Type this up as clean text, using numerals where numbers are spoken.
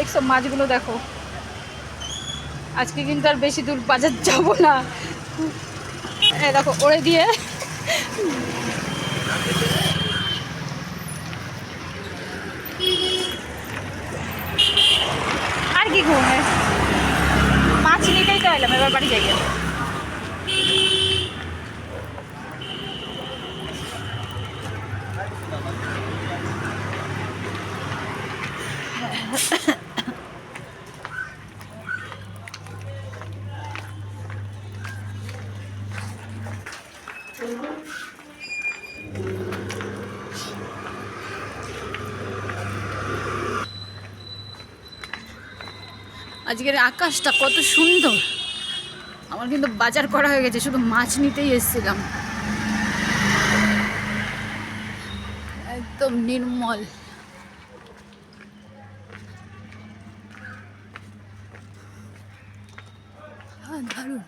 দেখছো মাছগুলো দেখো। আজকে কিন্তু আর বেশি দূর বাজার যাব না। দেখো ওরে দিয়ে আর কি ঘুমে মাছ নিতেই তো এলাম, এবার বাড়ি যাই। আজকের আকাশটা কত সুন্দর। আমার কিন্তু বাজার করা হয়ে গেছে, শুধু মাছ নিতেই এসেছিলাম। একদম নির্মল। দারুণ।